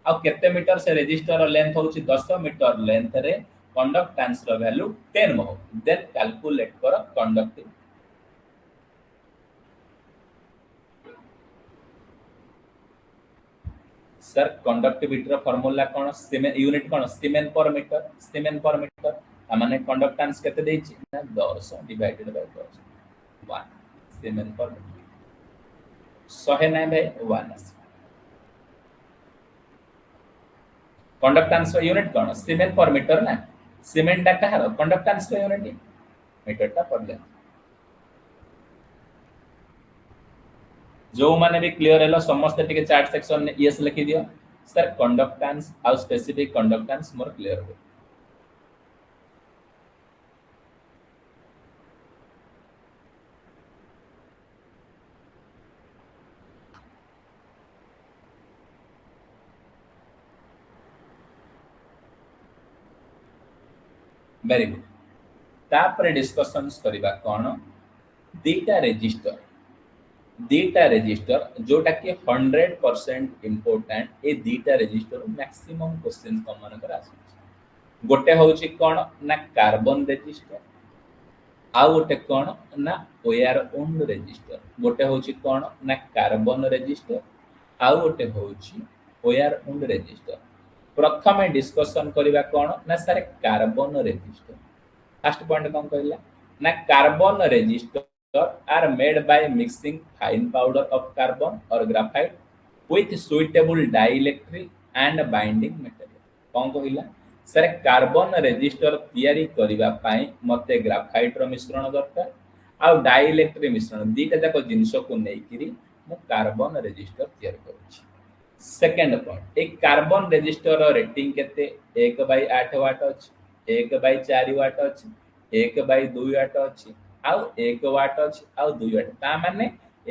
आ केते मीटर से रजिस्टर रो लेंथ होछि 10 मीटर लेंथ रे कंडक्टेंस रो वैल्यू 10 मोह देन कैलकुलेट कर कंडक्टिविटी सर कंडक्टिविटी रो फार्मूला कोन सीमेन यूनिट कोन सीमेन पर मीटर माने कंडक्टेंस केते देछि ना 10 डिवाइडेड बाय 10 1 सीमेन पर मीटर 100 नै भाई 1 कंडक्टेंस रो यूनिट कोन सीमेन पर मीटर ना सीमेन टा कहार कंडक्टेंस रो यूनिट मीटर टा पर ले जो माने भी क्लियर हैलो समस्त टिके चार्ट सेक्शन ने यस लिखि दियो सर कंडक्टेंस आ स्पेसिफिक कंडक्टेंस मोर क्लियर हो वेरी गुड तापर डिस्कशंस करिबा कोन दीटा रजिस्टर जोटा कि 100% इंपोर्टेंट ए दीटा रजिस्टर मैक्सिमम क्वेश्चन कमन कर आसी गोटे होची कोन ना कार्बन रजिस्टर आ गोटे कोन ना ओआर ओन रजिस्टर गोटे होची कोन ना कार्बन रजिस्टर आ गोटे होची ओआर ओन रजिस्टर प्रथमे डिस्कशन करबा कोन ना sir carbon resistor first point कौन कहला ना carbon resistor are made by mixing fine powder of carbon और graphite with suitable dielectric and binding material कौन कहला सर कार्बन रजिस्टर तैयारी करबा पई मते ग्राफाइट रो मिश्रण दरकार आ डाइइलेक्ट्रिक मिश्रण दीटा जाक जिंस को नेकिरी मु कार्बन रजिस्टर तैयार करूची सेकंड पॉइंट एक कार्बन रजिस्टर रो रेटिंग केते 1/8 वाट अछि 1/4 वाट अछि 1/2 वाट अछि आ 1 वाट अछि आ 2 वाट ता माने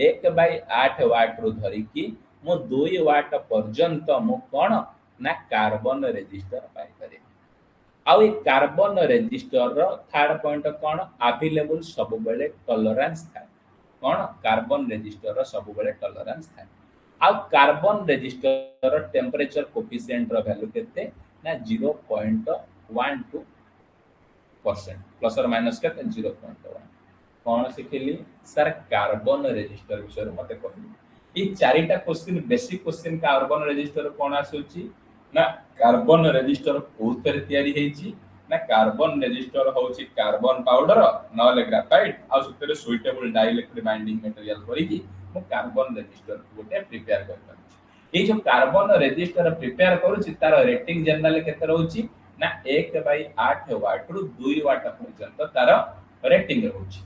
1/8 वाट रो धरि की मु 2 वाट पर्यंत मु कोन ना कार्बन रजिस्टर पाई करे आउ ए कार्बन रजिस्टर रो थर्ड पॉइंट कोन अवेलेबल सब बेले टॉलरेंस था कोन कार्बन रजिस्टर रो सब बेले टॉलरेंस था आउ कार्बन रजिस्टर रो टेंपरेचर कोफिशिएंट रो वैल्यू केते ना 0.12% प्लस और माइनस के 0.1 कौन सिखिली सर कार्बन रजिस्टर विषय मते कहली ई चारिटा question basic question carbon resistor कोन आसुची ना कार्बन रजिस्टर कोथरे तयारी हेची ना कार्बन रजिस्टर होची कार्बन पाउडर नले ग्राफाइट आ सुतरे सुइटेबल डाइइलेक्ट्रिक बाइंडिंग मटेरियल करिकी मु कार्बन रजिस्टर गोटे प्रिपेयर कर ए जो कार्बन रजिस्टर प्रिपेयर करूची तार रेटिंग जनरल केते रहउची ना 1/8 वाट रु 2 वाट पर्यंत तार रेटिंग रहउची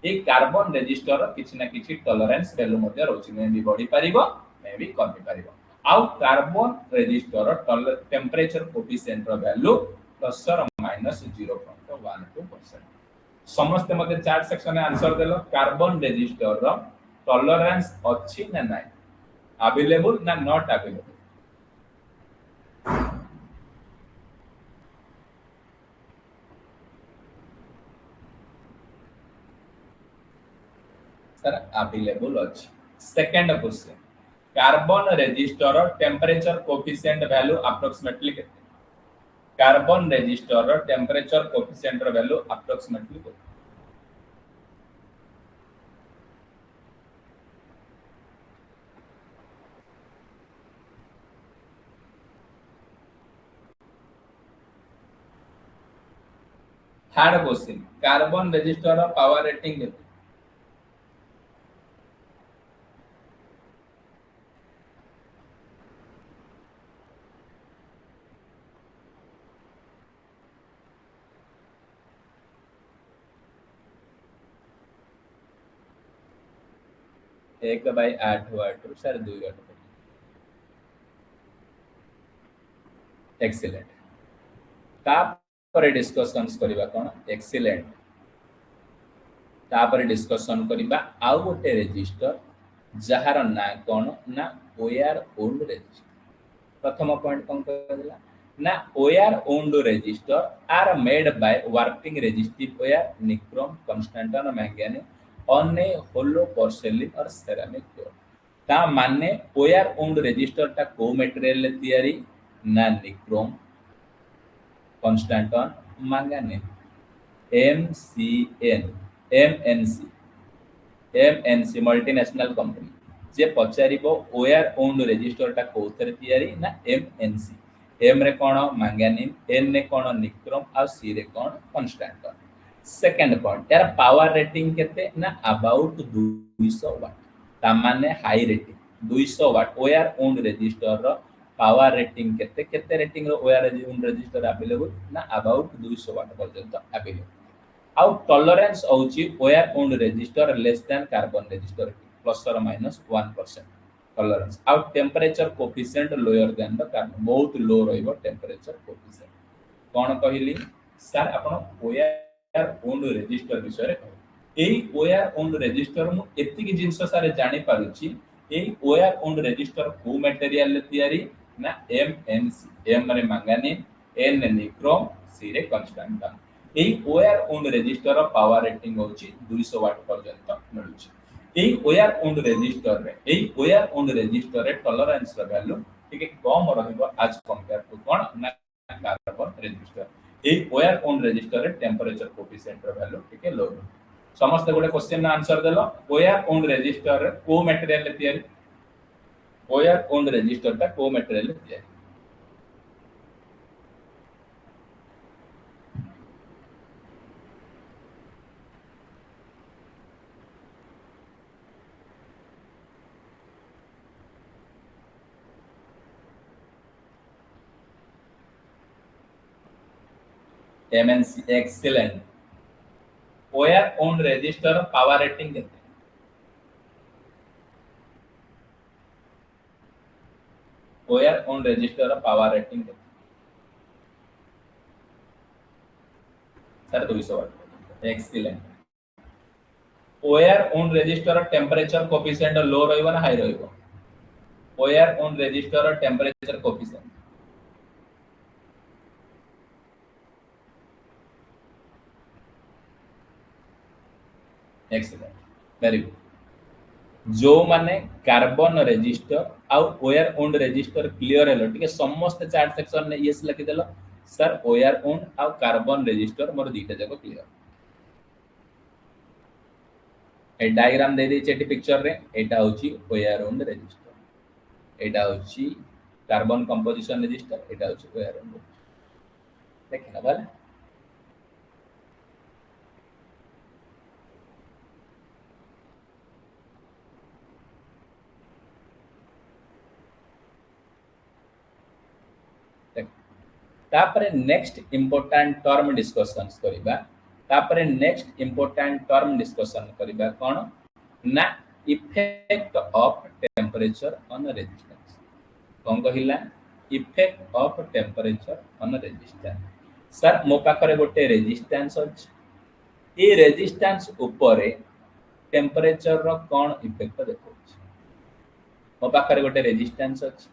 ए कार्बन रजिस्टर किछि ना किछि टॉलरेंस वैल्यू मध्ये रहउची मे भी बढ़ी परिबो मे भी कमी परिबो आउ कार्बन रजिस्टर टेंपरेचर कोफिशिएंट रो वैल्यू प्लस और माइनस 0.12% समस्त मते चार्ट सेक्शन में आंसर देलो कार्बन रजिस्टर रो टॉलरेंस अछि ना नाही अवेलेबल ना नॉट अवेलेबल सर अवेलेबल अछि second question carbon resistor temperature coefficient value approximately केते carbon resistor temperature coefficient value approximately केते third question carbon resistor power rating केते 1/8 वाट रु सर 2 वाट एक्सीलेंट तापर डिस्कशंस करबा कोन एक्सीलेंट तापर डिस्कशन करबा आउ गोटे रजिस्टर जहार ना कोन ना ओआर ओन रजिस्टर प्रथम पॉइंट कोन कहला ना wire wound resistor are made by working resistive wire nichrome constantan manganese on a hollow porcelain or ceramic floor ता माने ओआर ओन रजिस्टर ता को मटेरियल ले तयारी ना nichrome constantan manganese MCN MNC MNC multinational company जे पचारिबो wire wound resistor ता कोथरे तयारी ना MNC M रे कोन मैंगनीज N रे कोन निक्रोम आ C रे कोन कांस्टेंटन सेकंड पॉइंट यार पावर रेटिंग केते ना अबाउट 200 वाट ता माने high rating 200 watt wire wound resistor रो पावर रेटिंग केते केते रेटिंग रो ओआर ओन रजिस्टर अवेलेबल ना अबाउट 200 वाट पर्यंत अवेलेबल आउ टॉलरेंस होची wire wound resistor less than carbon resistor plus और माइनस 1% टॉलरेंस आउ temperature coefficient lower than the carbon बहुत लो रहइबो टेंपरेचर कोफिशिएंट कोन कहिली सर आपण ओआर ओन रजिस्टर विषय एई ओआर ओन रजिस्टर मु एति की जिंस सारे जानि पारुची एई ओआर ओन रजिस्टर को मटेरियल ले तयारी ना MNC M रे मैंगनीज N निक्रोम C रे कांस्टेंटन एई wire wound resistor power rating होची 200 वाट पर्यंत मिलुची एई ओआर ओन रजिस्टर रे टॉलरेंस रो वैल्यू ठीक कम रहइबो आज कंपेयर टू कोन ना कार्बन रजिस्टर ए वेयर ऑन रजिस्टर रे टेंपरेचर कोफिशिएंट रो वैल्यू टिके लो समस्त गोटे क्वेश्चन ना आंसर देलो वेयर ऑन रजिस्टर रे को मटेरियल ले तयारी वेयर ऑन रजिस्टर ता को मटेरियल ले तयारी MNC excellent wire wound resistor power rating केते wire wound resistor power rating केते sir 200 watt excellent wire wound resistor temperature coefficient low रहइबो ना हाई रहइबो wire wound resistor temperature coefficient excellent very good जो माने carbon resistor आउ wire wound resistor clear हेलो ठीक है समस्त चार्ट सेक्शन ने यस लिखि देलो सर वेयर ऑन आउ कार्बन रजिस्टर मोर दीटा जको क्लियर ए डायग्राम दे दी चेटी पिक्चर रे एटा होची वेयर ऑन रजिस्टर एटा होची कार्बन कंपोजिशन रजिस्टर एटा होची वेयर ऑन देखिना बाला तापरे नेक्स्ट इंपोर्टेंट टर्म डिस्कशंस करिबा तापरे नेक्स्ट इंपोर्टेंट टर्म डिस्कशन करिबा कोन ना effect of temperature on resistance कोन कहिला effect of temperature on resistance sir मो पाखरे गोटे रेजिस्टेंस अछि ए रेजिस्टेंस ऊपर टेंपरेचर रो कोन इफेक्ट देखौ मो पाखरे गोटे रेजिस्टेंस अछि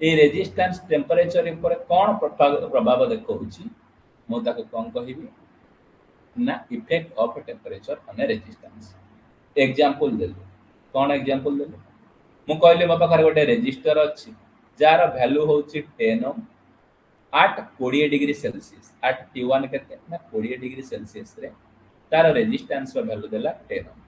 ए रेजिस्टेंस टेंपरेचर ऊपर कोन प्रभाव देखौछि मो ताको कोन कहिबी ना effect of temperature on resistance example देलु कोन एग्जांपल देलु मु कहले मो पाखरे गोटे रेजिस्टर अछि जार वैल्यू होछि 10 ohm at 20 degree Celsius at T1 केते ना 20 डिग्री सेल्सियस रे तार रेजिस्टेंस रो वैल्यू देला 10 ओम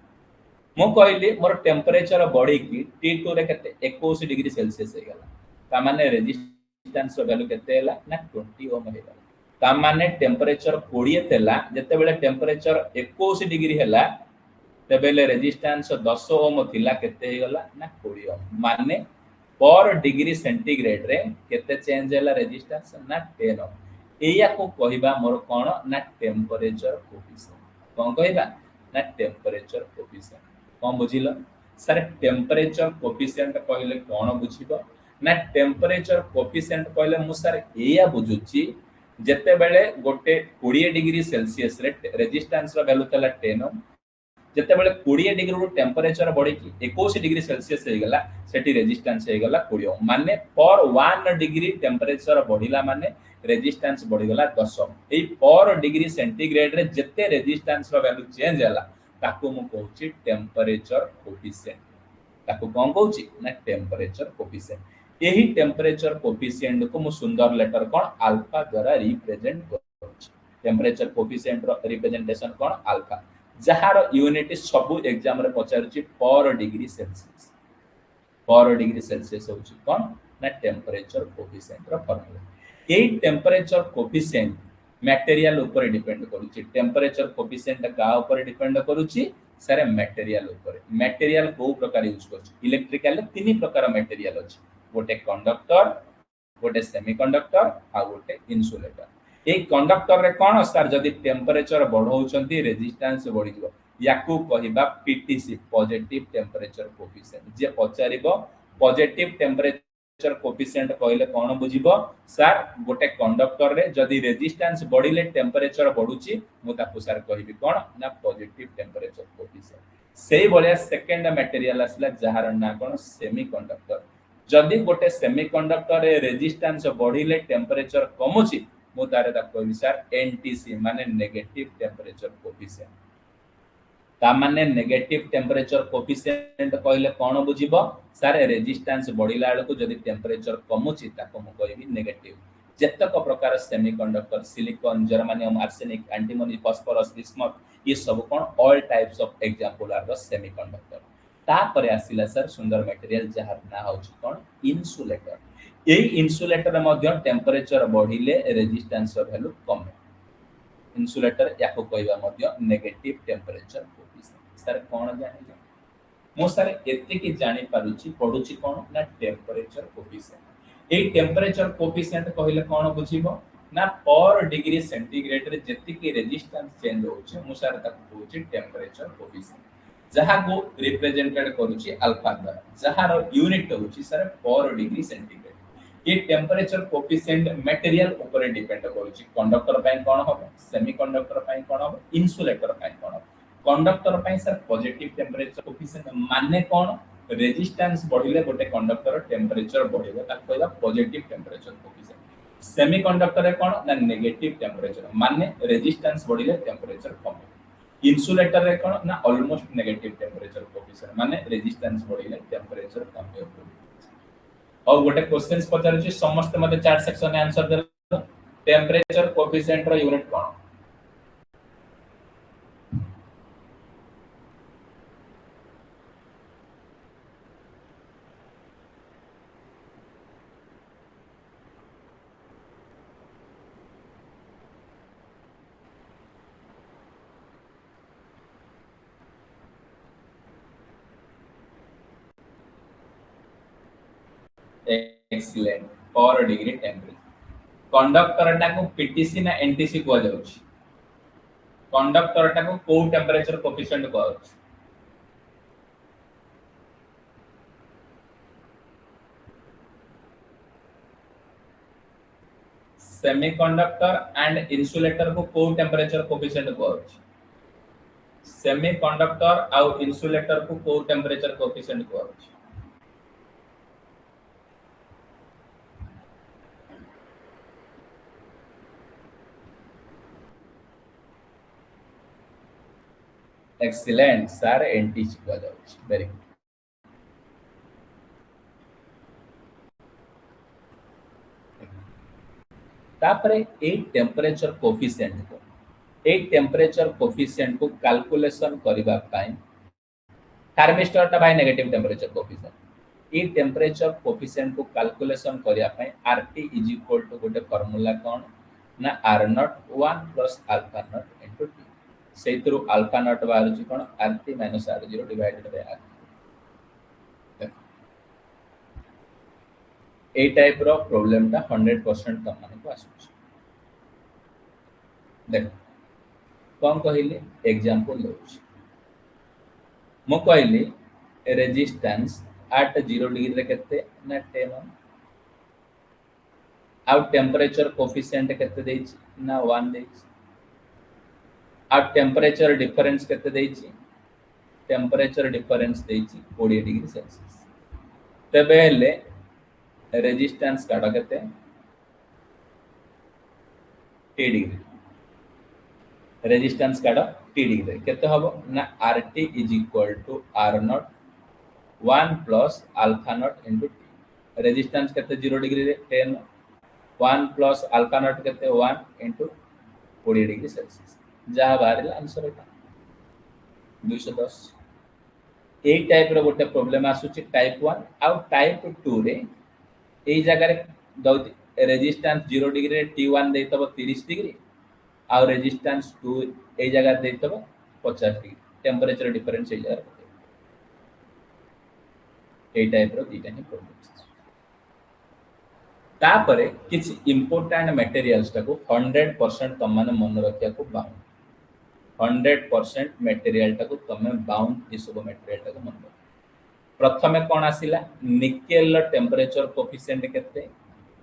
मु कहली मोर टेंपरेचर बॉडी की T2 रे केते 21 डिग्री सेल्सियस हे गेला ता माने रेजिस्टेंस रो वैल्यू केते हैला ना 20 ओम हे गेला ता माने टेंपरेचर 20 तेला जते बेले टेंपरेचर 21 डिग्री हैला तेबेले रेजिस्टेंस 10 ओम थिला केते हे गेला ना 20 ओम माने पर डिग्री सेंटीग्रेड रे केते चेंज हैला रेजिस्टेंस ना 10 ओम एया को कहिबा मोर कोन ना टेंपरेचर कोफिशिएंट कोन कहिबा ना टेंपरेचर कोफिशिएंट कोन बुझिलो सर टेंपरेचर कोफिशिएंट कहले कोन बुझिबो ना टेंपरेचर कोफिशिएंट कहले मु सर एया बुझुची जते बेले गोटे 20 डिग्री सेल्सियस रे रेजिस्टेंस रो वैल्यू तला 10 ओम जते बेले 20 डिग्री रो टेंपरेचर बढ़ी की 21 डिग्री सेल्सियस हे गेला सेठी रेजिस्टेंस हे गेला 20 ओम माने पर 1 डिग्री टेंपरेचर बढ़िला माने रेजिस्टेंस बढ़ी गेला 10 ओम एई पर डिग्री सेंटीग्रेड रे जते रेजिस्टेंस रो वैल्यू चेंज हैला ताको मु कहूची टेंपरेचर कोफिशिएंट ताको कोन कहूची ना टेंपरेचर कोफिशिएंट यही टेंपरेचर कोफिशिएंट को मु सुंदर लेटर कोन अल्फा द्वारा रिप्रेजेंट करूची टेंपरेचर कोफिशिएंट रो रिप्रेजेंटेशन कोन अल्फा जहार यूनिट सबु एग्जाम रे पचारुची पर डिग्री सेल्सियस होची कोन ना टेंपरेचर कोफिशिएंट रो फार्मूला एही टेंपरेचर कोफिशिएंट मटेरियल ऊपर डिपेंड करूची टेंपरेचर कोफिशिएंट का ऊपर डिपेंड करूची सारे मटेरियल को प्रकार यूज करछ इलेक्ट्रिकल तीन प्रकार मटेरियल अछि गोटे कंडक्टर गोटे सेमीकंडक्टर आ गोटे इन्सुलेटर ए कंडक्टर रे कोन सर जदी टेंपरेचर बढ़ौचंती रेजिस्टेंस बढ़ी जिवो याकू कहिबा पीटीसी पॉजिटिव टेंपरेचर कोफिशिएंट जे पचारिबो पॉजिटिव टेंपरेचर कोफिशिएंट कहले कोन बुझिबो सर गोटे कंडक्टर रे जदी रेजिस्टेंस बढ़िले टेंपरेचर बढ़ुची मु ताकू सर कहिबी कोन ना पॉजिटिव टेंपरेचर कोफिशिएंट सेही बलिया सेकंड मटेरियल असला जहार ना कोन सेमीकंडक्टर जदी गोटे सेमीकंडक्टर रे रेजिस्टेंस बढ़िले टेंपरेचर कमुची मु तारे ता कहबी सर एनटीसी माने नेगेटिव टेंपरेचर कोफिशिएंट ता माने नेगेटिव टेंपरेचर कोफिशिएंट कहले कोन बुझिबो सर रेजिस्टेंस बढ़िला बेलको जदी टेंपरेचर कमुची ताको मु कहबी नेगेटिव जेतक प्रकार semiconductor silicon germanium arsenic antimony phosphorus bismuth ये सब कौन all types of example are the semiconductor तापर आसिला सर सुंदर मटेरियल जहार ना होछ कोन इन्सुलेटर एई इन्सुलेटर मध्ये टेंपरेचर बढ़िले रेजिस्टेंस वैल्यू कम इन्सुलेटर याको कहबा मध्ये नेगेटिव टेंपरेचर कोफिशिएंट सर कोन जानिले मो सर एते कि जानि पारुची पढुची कोन ना टेंपरेचर कोफिशिएंट ए टेंपरेचर कोफिशिएंट कहले कोन बुझिबो ना पर डिग्री सेंटीग्रेड रे जति कि रेजिस्टेंस चेंज होचे मो सर ताको कहूची टेंपरेचर कोफिशिएंट जहा को रिप्रेजेंटेड करूची अल्फा द्वारा जहार यूनिट होची सर पर डिग्री सेंटीग्रेड ये टेंपरेचर कोफिशिएंट मटेरियल ऊपर डिपेंड करूची कंडक्टर पय कोन होबो सेमीकंडक्टर पय कोन होबो इन्सुलेटर पय कोन होबो कंडक्टर पय सर पॉजिटिव टेंपरेचर कोफिशिएंट माने कोन रेजिस्टेंस बढ़िले गोटे कंडक्टर टेंपरेचर बढ़िबो ताको कहला पॉजिटिव टेंपरेचर कोफिशिएंट सेमीकंडक्टर कोन ना नेगेटिव टेंपरेचर माने रेजिस्टेंस बढ़िले टेंपरेचर कम इन्सुलेटर रे कोन ना ऑलमोस्ट नेगेटिव टेंपरेचर कोफिशिएंट माने रेजिस्टेंस बढ़िले टेंपरेचर कम होबो और गोटे क्वेश्चंस पचार छी समस्त मते चार सेक्शन में आंसर दे टेंपरेचर कोफिशिएंट रो यूनिट कोन एक्सीलेंट पर डिग्री टेंपरेचर कंडक्टर टा को पीटीसी ना एनटीसी को जाउछ कंडक्टर टा को को टेंपरेचर कोफिशिएंट को जाउछ सेमीकंडक्टर एंड इंसुलेटर को टेंपरेचर कोफिशिएंट को जाउछ सेमीकंडक्टर और इंसुलेटर को टेंपरेचर कोफिशिएंट को जाउछ एक्सीलेंट सर एनटीसी को जाउछ वेरी गुड तापरे ए टेंपरेचर कोफिशिएंट को कैलकुलेशन करबा पाई थर्मिस्टर टा बाय नेगेटिव टेंपरेचर कोफिशिएंट ए टेंपरेचर कोफिशिएंट को कैलकुलेशन करिया पाई RT = गोटे फार्मूला कोन ना R0 1 + अल्फा नॉट * T सेतरु अल्फा नॉट बाहर छी कोन RT - R0 divided by R ए टाइप रो प्रॉब्लम ता 100% तम माने को आसु देख कौन कहले एग्जांपल लेउछ मो कहले रेजिस्टेंस एट 0 डिग्री रे केते ना 10 ओम आउ टेंपरेचर कोफिशिएंट केते देछि ना 1 देछि आ टेंपरेचर डिफरेंस केते देछि टेंपरेचर डिफरेंस देछि 20 डिग्री सेल्सियस तबे ले रेजिस्टेंस काढ केते T डिग्री रेजिस्टेंस काढ T डिग्री केते हबो ना RT = R0 1 + alpha nought * T resistance केते 0 डिग्री रे 10 1 + अल्फा नॉट केते 1 * 20 डिग्री सेल्सियस जहा बाहर आंसर एटा 210 ए टाइप रो गोटे प्रॉब्लम आसुची टाइप 1 आउ टाइप 2 रे ए जगह रे दउती रेजिस्टेंस 0 डिग्री रे T1 देतबो 30 डिग्री आउ रेजिस्टेंस 2 ए जगह देतबो 50 डिग्री टेंपरेचर डिफरेंस ए जगह ए टाइप रो दीटा ही प्रॉब्लम तापरे किछि इंपोर्टेंट मटेरियल्स टाको 100% तम माने मन रखिया को बाउंड 100% मटेरियल टाको तमे बाउंड इस सब मटेरियल टाको मन प्रथमे कोन आसिला निकेल टेंपरेचर कोफिशिएंट केते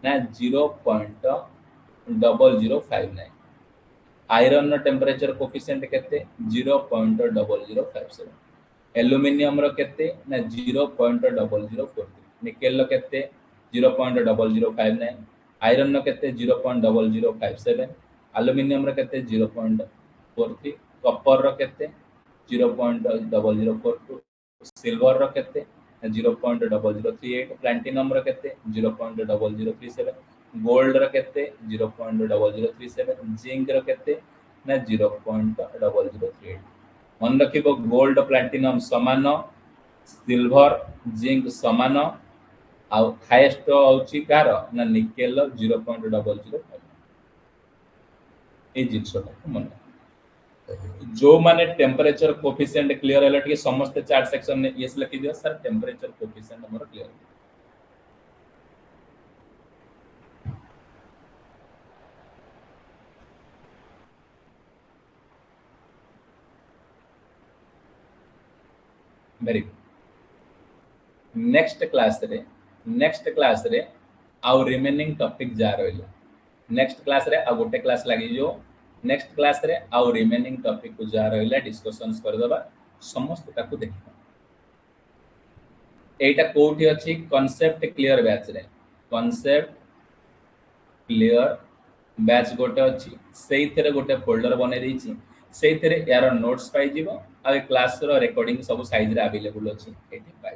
ना 0.0059 आयरन नो टेंपरेचर कोफिशिएंट केते 0.0057 एल्युमिनियम रो केते ना 0.0043 निकेल लो केते 0.0059 आयरन नो केते 0.0057 एल्युमिनियम रो केते 0.43 कॉपर रो केते 0.0042 सिल्वर रखते 0.0038 प्लैटिनम रखते 0.0037 गोल्ड रो केते 0.0037 जिंक रो केते ना 0.0038 मन रखिबो गोल्ड प्लैटिनम समान सिल्वर जिंक समान आउ हाईएस्ट होची कार ना निकेल 0.005 ए जिंसटा मन जो माने टेम्परेचर कोफिशिएंट क्लियर हला कि समस्त चार्ट सेक्शन में यस लिखि दियो सर टेम्परेचर कोफिशिएंट हमर clear very good next class रे आउ रिमेनिंग टॉपिक जा रहला नेक्स्ट क्लास रे आ गोटे क्लास लागि जो नेक्स्ट क्लास रे आउ रिमेनिंग टॉपिक को जा रहला डिस्कशंस कर दबा समस्त ताकू देखिबा एटा कोठी अछि कांसेप्ट क्लियर बैच रे कांसेप्ट क्लियर बैच गोटे अछि सेई थरे गोटे फोल्डर बने दैछि सेई थरे यार नोट्स पाई जिवो आ क्लास रो रिकॉर्डिंग सब साइज रे अवेलेबल अछि एठी पाई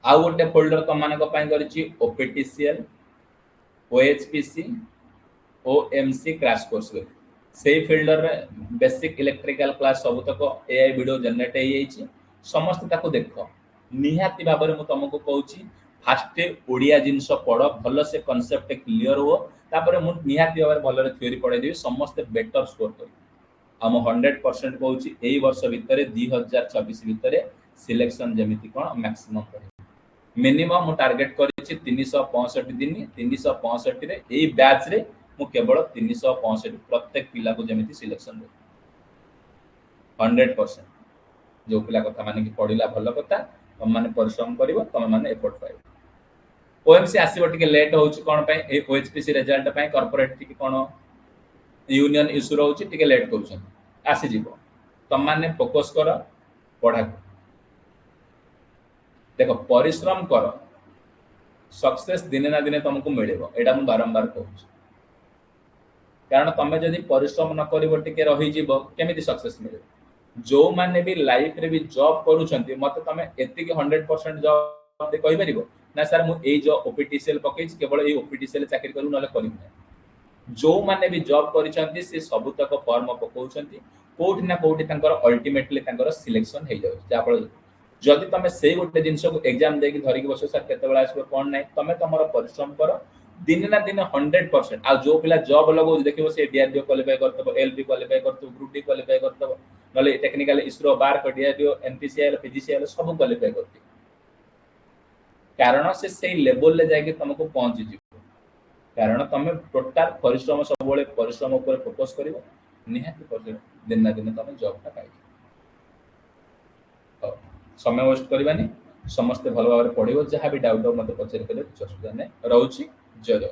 आ गोटे फोल्डर तो मानक पाई करछि ओपीटीसीएल ओएचपीसी ओएमसी क्रैश कोर्स वे सेई फोल्डर रे बेसिक इलेक्ट्रिकल क्लास सब तक एआई वीडियो जनरेट हे जाइछि समस्त ताको देखो निहाती भाबरे मु तुमको कहूछि फास्ट ओडिया जिंस पढ़ भल से कांसेप्ट क्लियर हो तापर मु निहाती भाबरे भल रे थ्योरी पढ़ाई देबी समस्त बेटर स्कोर कर हम 100% कहूछि एई वर्ष भितरे 2026 भितरे सिलेक्शन जेमिति कोन मैक्सिमम कर मिनिमम मु टारगेट करिछि 365 दिन 365 रे एई बैच रे मु केवल 365 प्रत्येक पिला को जेमिति सिलेक्शन दे 100% जो पिला कथा माने कि पढिला भल कथा तुम माने परिश्रम करिवो तुम माने एफर्ट पाइबो ओएमसी आसीबो टिके लेट होउछि कोन पय ए ओएचपीसी रिजल्ट पय कॉर्पोरेट टिके कोन यूनियन इशू रहउछि टिके लेट करूछन आसी जीवो तुम माने फोकस करो पढ़ा देखो परिश्रम करो सक्सेस दिने ना दिने तुमको मिलेबो एटा मु बारंबार कहूछि कारण तमे जदि परिश्रम न करिवो टिके रहि जीवो केमिति सक्सेस मिले जो माने भी लाइफ रे भी जॉब करूछंती मते तमे एति के 100% जॉब दे कहि परिबो ना सर मु ए जो ओपीटीसीएल पकेज केवल ए ओपीटीसीएल चाकरी करू नले करिबो जो माने भी जॉब करिछंती से सब तक फॉर्म पकाउछंती कोठी ना कोठी तांकर अल्टीमेटली तांकर सिलेक्शन हे जाउ जाफल जदि तमे सेई गोटे जिंस को एग्जाम दे के धरि के बसो सर केते बेला आसबो कोन नै तमे तमरो परिश्रम करो दिन ना दिन 100% आ जो पिला जॉब लगो देखिबो से डीआरडीओ क्वालिफाई करतबो एलपी क्वालिफाई करतबो ग्रुप डी क्वालिफाई करतबो नले टेक्निकल इसरो बार को डीआरडीओ एनपीसीएल पीजीसीएल सब क्वालिफाई करती कारण से सेई लेवल ले जाके तुमको पहुंच जिवो कारण तमे टोटल परिश्रम सब बेले परिश्रम ऊपर फोकस करिवो निहाती परसेंट दिन ना दिन तमे जॉब ता पाइबो समय वेस्ट करबानी समस्त भल भाव पढ़िबो जहाँ भी डाउट मत पचारि करे कुछ असुविधा नै रहउची जय जय।